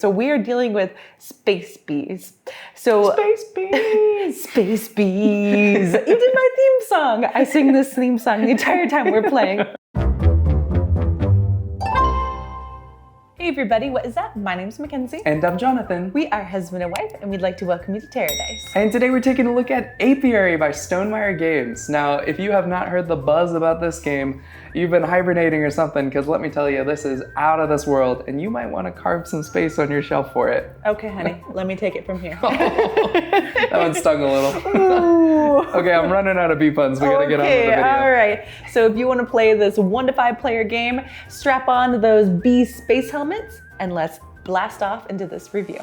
So we are dealing with space bees. So Space bees! Space bees. You did my theme song. I sing this theme song the entire time we're playing. Hey everybody, what is up? My name's Mackenzie. And I'm Jonathan. We are husband and wife, and we'd like to welcome you to TerreDice. And today we're taking a look at Apiary by Stonmaier Games. Now, if you have not heard the buzz about this game, you've been hibernating or something, because let me tell you, this is out of this world, and you might want to carve some space on your shelf for it. Okay, honey, let me take it from here. That one stung a little. Okay, I'm running out of bee puns. We gotta get on with the video. All right. So if you want to play this 1 to 5 player game, strap on those bee space helmets and let's blast off into this review.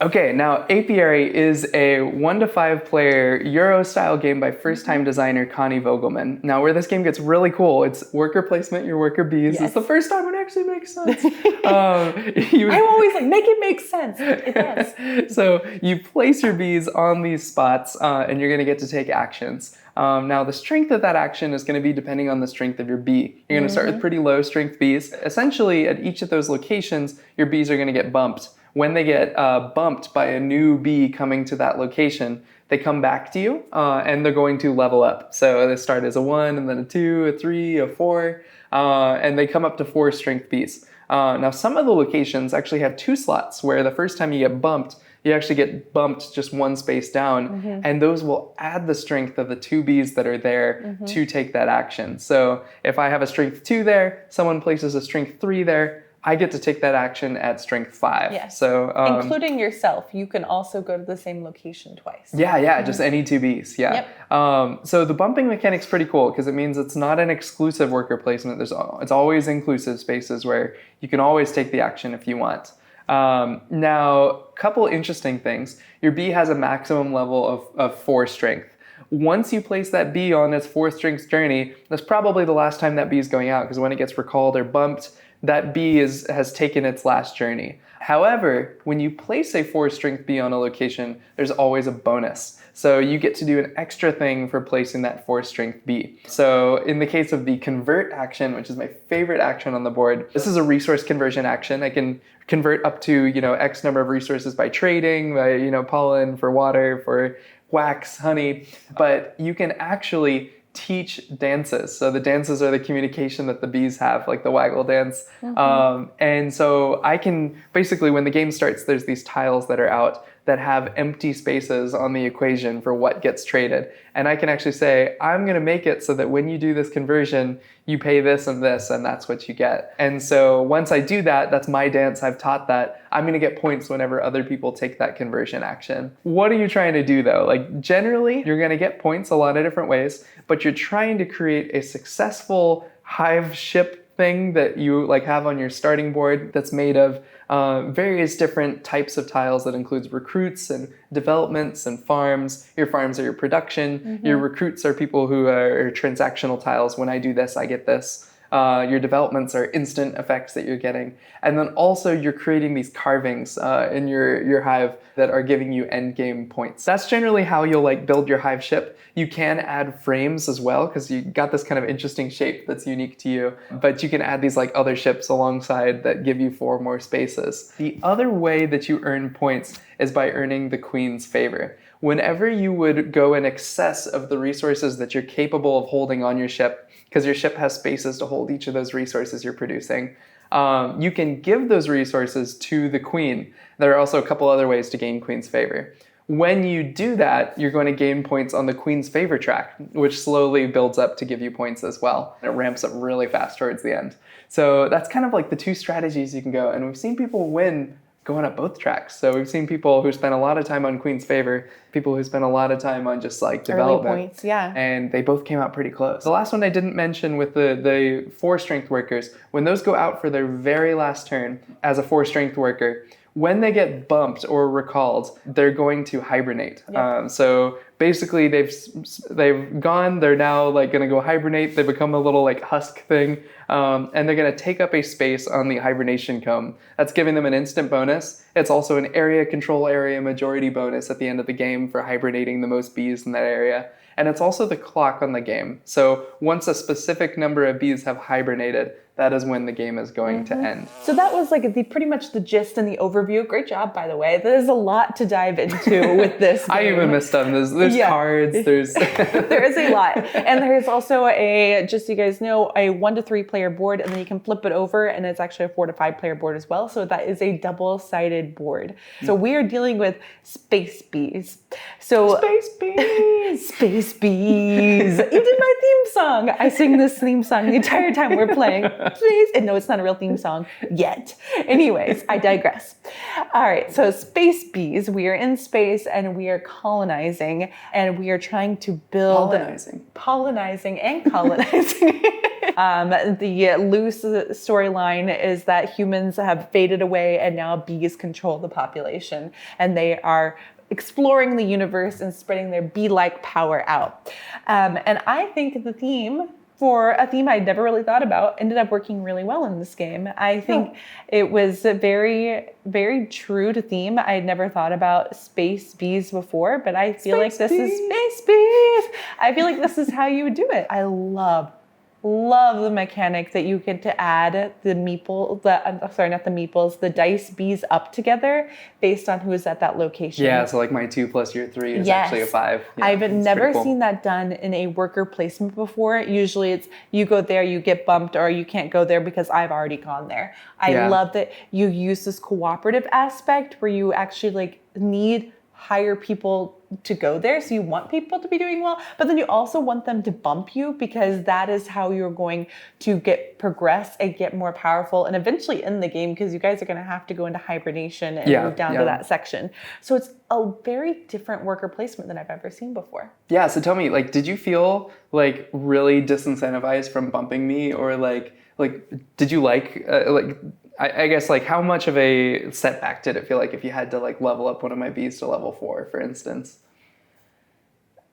Okay, now Apiary is a 1 to 5 player Euro-style game by first-time designer Connie Vogelman. Now, where this game gets really cool, it's worker placement, your worker bees. Yes. It's the first time it actually makes sense. I'm always like, make it make sense. It does. So you place your bees on these spots, and you're gonna get to take actions. Now, the strength of that action is gonna be depending on the strength of your bee. You're gonna start with pretty low strength bees. Essentially, at each of those locations, your bees are gonna get bumped. When they get bumped by a new bee coming to that location, they come back to you and they're going to level up. So they start as a 1 and then a 2, a 3, a 4, and they come up to 4 strength bees. Now some of the locations actually have 2 slots where the first time you get bumped, you actually get bumped just 1 space down, and those will add the strength of the 2 bees that are there to take that action. So if I have a strength 2 there, someone places a strength 3 there, I get to take that action at strength 5. Yes. So, including yourself, you can also go to the same location twice. Yeah, just any 2 bees, yeah. Yep. So the bumping mechanic's pretty cool because it means it's not an exclusive worker placement. It's always inclusive spaces where you can always take the action if you want. Now, a couple interesting things. Your bee has a maximum level of 4 strength. Once you place that bee on its 4 strength journey, that's probably the last time that bee is going out, because when it gets recalled or bumped, that bee has taken its last journey. However, when you place a 4 strength bee on a location, there's always a bonus. So you get to do an extra thing for placing that 4 strength bee. So in the case of the convert action, which is my favorite action on the board, this is a resource conversion action. I can convert up to, X number of resources by trading, by, pollen, for water, for wax, honey, but you can actually teach dances. So the dances are the communication that the bees have, like the waggle dance. And so I can, basically when the game starts, there's these tiles that are out that have empty spaces on the equation for what gets traded. And I can actually say, I'm gonna make it so that when you do this conversion, you pay this, and that's what you get. And so once I do that, that's my dance, I've taught that, I'm gonna get points whenever other people take that conversion action. What are you trying to do though? Like generally, you're gonna get points a lot of different ways, but you're trying to create a successful hive ship thing that you have on your starting board that's made of various different types of tiles that includes recruits and developments and farms. Your farms are your production. Your recruits are people who are transactional tiles. When I do this, I get this. Your developments are instant effects that you're getting. And then also you're creating these carvings in your hive that are giving you end game points. That's generally how you'll build your hive ship. You can add frames as well because you got this kind of interesting shape that's unique to you. But you can add these other ships alongside that give you 4 more spaces. The other way that you earn points is by earning the queen's favor. Whenever you would go in excess of the resources that you're capable of holding on your ship, because your ship has spaces to hold each of those resources you're producing, you can give those resources to the queen. There are also a couple other ways to gain queen's favor. When you do that, you're going to gain points on the queen's favor track, which slowly builds up to give you points as well. It ramps up really fast towards the end. So that's kind of the 2 strategies you can go. And we've seen people win going up both tracks. So we've seen people who spend a lot of time on queen's favor, people who spend a lot of time on just development. Early points, yeah. And they both came out pretty close. The last one I didn't mention with the 4 strength workers, when those go out for their very last turn as a 4 strength worker, when they get bumped or recalled, they're going to hibernate. Yep. So basically they've gone, they're now going to go hibernate. They become a little husk thing. And they're going to take up a space on the hibernation comb. That's giving them an instant bonus. It's also an area control area majority bonus at the end of the game for hibernating the most bees in that area. And it's also the clock on the game. So once a specific number of bees have hibernated, that is when the game is going to end. So that was like pretty much the gist and the overview. Great job, by the way. There's a lot to dive into with this game. I even missed them. There's cards, there's... There is a lot. And there's also just so you guys know, a 1 to 3 player board, and then you can flip it over, and it's actually a 4 to 5 player board as well. So that is a double-sided board. So we are dealing with space bees. So Space bees! Space bees. You did my theme song. I sing this theme song the entire time we're playing. Please. And no, it's not a real theme song yet. Anyways, I digress. All right. So space bees, we are in space and we are colonizing, and we are trying to build pollinizing and colonizing. The loose storyline is that humans have faded away and now bees control the population, and they are exploring the universe and spreading their bee-like power out. And I think the theme, for a theme I'd never really thought about, ended up working really well in this game. I think it was very, very true to theme. I had never thought about space bees before, but I feel like this is space bees. I feel like this is how you would do it. I love the mechanic that you get to add the the dice bees up together based on who is at that location. Yeah, so like my 2 plus your 3 is actually a 5. Yeah, I've never seen that done in a worker placement before. Usually it's you go there, you get bumped, or you can't go there because I've already gone there. I love that you use this cooperative aspect where you actually need hire people to go there. So you want people to be doing well, but then you also want them to bump you, because that is how you're going to progress and get more powerful and eventually end the game, because you guys are going to have to go into hibernation and move down to that section. So it's a very different worker placement than I've ever seen before. Yeah. So tell me, did you feel really disincentivized from bumping me, or did you I guess how much of a setback did it feel like if you had to level up one of my bees to level 4, for instance?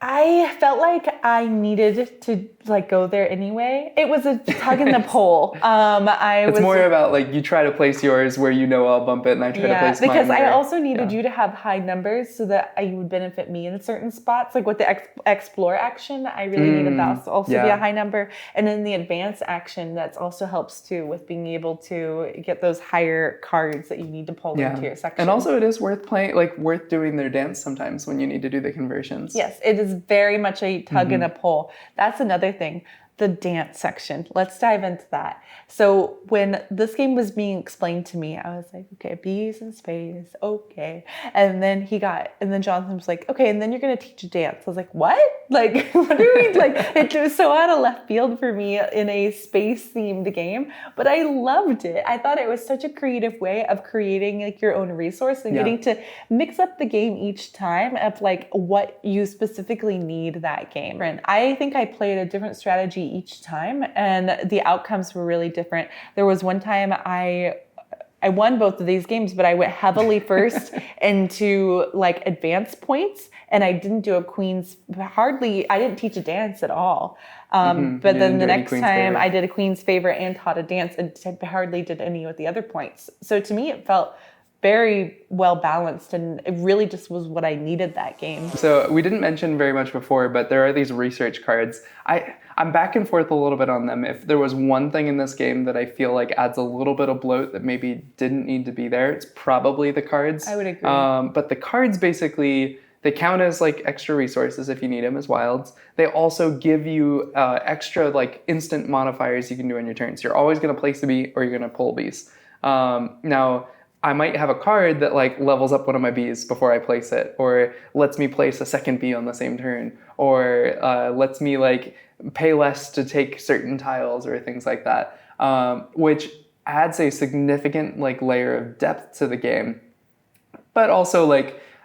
I felt like I needed to go there anyway. It was a tug in the pole. It's more about you try to place yours where I'll bump it, and I try to place mine because where, I also needed you to have high numbers so that you would benefit me in certain spots. With the explore action, I really needed that to also be a high number. And in the advance action, that also helps too with being able to get those higher cards that you need to pull into your section. And also it is worth playing, worth doing their dance sometimes when you need to do the conversions. Yes, it is very much a tug and a pull. That's another thing. The dance section. Let's dive into that. So when this game was being explained to me, I was like, okay, bees in space, okay. And then Jonathan was like, okay, and then you're gonna teach a dance. I was like, what? What do you mean? It was so out of left field for me in a space themed game, but I loved it. I thought it was such a creative way of creating your own resource and getting to mix up the game each time of what you specifically need that game. And I think I played a different strategy each time, and the outcomes were really different. There was one time I won both of these games, but I went heavily first into advanced points, and I didn't do I didn't teach a dance at all. But then the next time I did a queen's favorite and taught a dance, and hardly did any with the other points. So to me, it felt very well balanced, and it really just was what I needed that game. So we didn't mention very much before, but there are these research cards. I'm back and forth a little bit on them. If there was one thing in this game that I feel adds a little bit of bloat that maybe didn't need to be there, it's probably the cards. I would agree. But the cards basically, they count as extra resources if you need them as wilds. They also give you extra instant modifiers you can do on your turn. So you're always going to place a bee or you're going to pull bees. Now, I might have a card that levels up one of my bees before I place it, or lets me place a second bee on the same turn, or lets me pay less to take certain tiles or things like that, which adds a significant layer of depth to the game. But also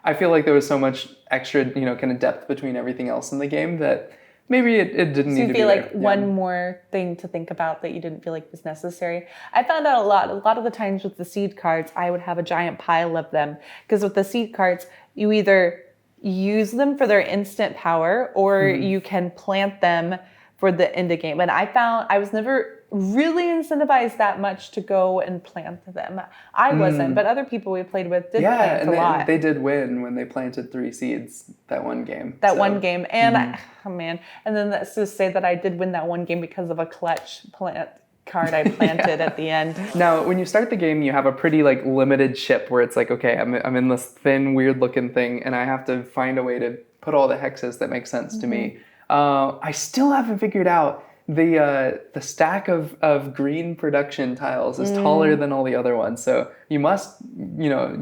I feel there was so much extra kind of depth between everything else in the game that maybe it didn't need to be there. So you feel one more thing to think about that you didn't feel was necessary? I found out a lot of the times with the seed cards, I would have a giant pile of them, because with the seed cards, you either use them for their instant power, or you can plant them for the end of game. And I found I was never really incentivized that much to go and plant them. I wasn't, but other people we played with did plant a lot. They did win when they planted 3 seeds that one game. One game. And oh man. And then let's just say that I did win that one game because of a clutch plant card I planted at the end. Now, when you start the game, you have a pretty like limited ship where it's like, okay, I'm in this thin, weird looking thing, and I have to find a way to put all the hexes that make sense to me. I still haven't figured out the stack of green production tiles is taller than all the other ones, so you must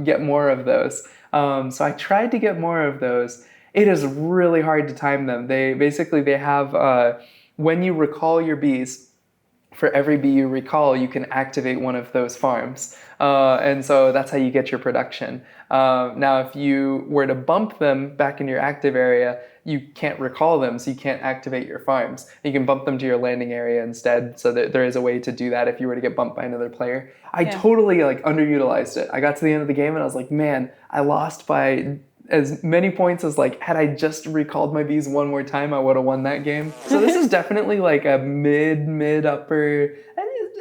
get more of those. So I tried to get more of those. It is really hard to time them. They have when you recall your bees, for every bee you recall, you can activate one of those farms. And so that's how you get your production. Now, if you were to bump them back in your active area, you can't recall them, so you can't activate your farms. You can bump them to your landing area instead, so that there is a way to do that if you were to get bumped by another player. I totally underutilized it. I got to the end of the game and I was like, man, I lost by as many points as had I just recalled my bees one more time, I would have won that game. So this is definitely like a mid upper.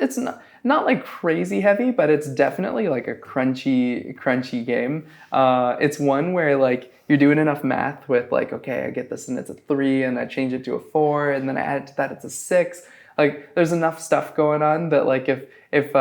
It's not like crazy heavy, but it's definitely like a crunchy game. It's one where you're doing enough math with okay, I get this and it's a 3 and I change it to a 4 and then I add to that it's a 6. There's enough stuff going on that if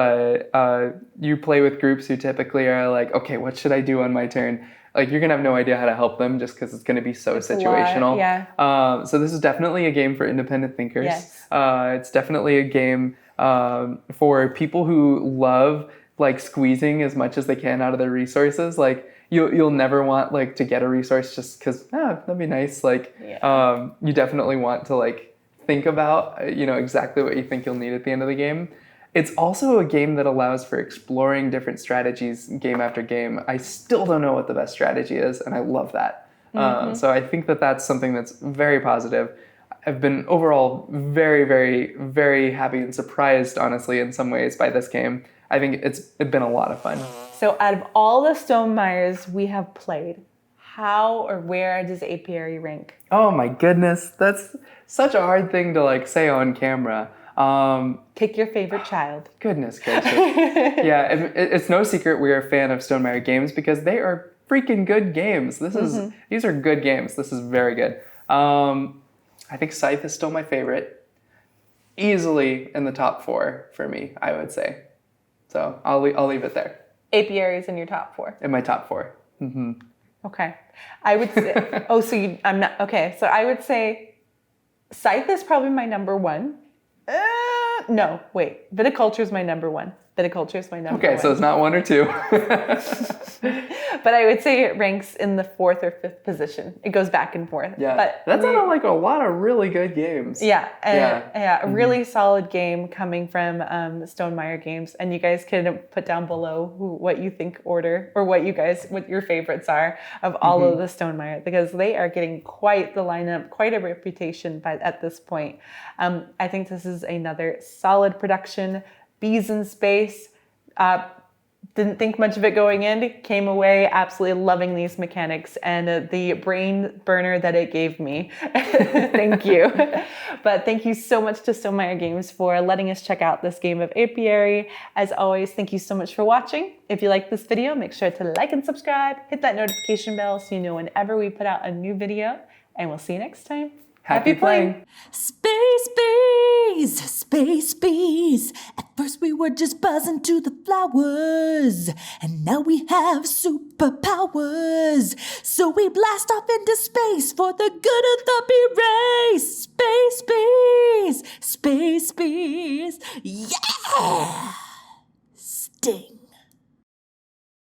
you play with groups who typically are okay, what should I do on my turn? You're gonna have no idea how to help them just because it's gonna be so situational. So this is definitely a game for independent thinkers. Yes. It's definitely a game for people who love squeezing as much as they can out of their resources. You'll never want to get a resource just because that'd be nice. You definitely want to think about exactly what you think you'll need at the end of the game. It's also a game that allows for exploring different strategies game after game. I still don't know what the best strategy is, and I love that. So I think that that's something that's very positive. I've been overall very, very, very happy and surprised, honestly, in some ways by this game. I think it's been a lot of fun. So out of all the Stonmaiers we have played, how or where does Apiary rank? Oh my goodness, that's such a hard thing to say on camera. Pick your favorite child. Goodness gracious. Yeah, it's no secret we're a fan of Stonemaier Games because they are freaking good games. These are good games. This is very good. I think Scythe is still my favorite. Easily in the top 4 for me, I would say. So I'll leave it there. Apiary is in your top 4. In my top 4. Mm-hmm. Okay. I would say, I'm not, okay. So I would say Scythe is probably my number 1. No, wait. Viticulture is my number 1. Viticulture is my number 1. Okay, so it's not 1 or 2. But I would say it ranks in the 4th or 5th position. It goes back and forth. Yeah, but that's out of a lot of really good games. Yeah, a really solid game coming from Stonmaier Games. And you guys can put down below what you think order or what your favorites are of all of the Stonmaier, because they are getting quite the lineup, quite a reputation at this point. I think this is another solid production. Bees in space. Didn't think much of it going in, came away absolutely loving these mechanics and the brain burner that it gave me. Thank you. But thank you so much to Stonmaier Games for letting us check out this game of Apiary. As always, thank you so much for watching. If you like this video, make sure to like and subscribe, hit that notification bell so you know whenever we put out a new video, and we'll see you next time. Happy playing! Space bees, space bees. At first we were just buzzing to the flowers, and now we have superpowers. So we blast off into space for the good of the bee race. Space bees, space bees. Yeah! Sting.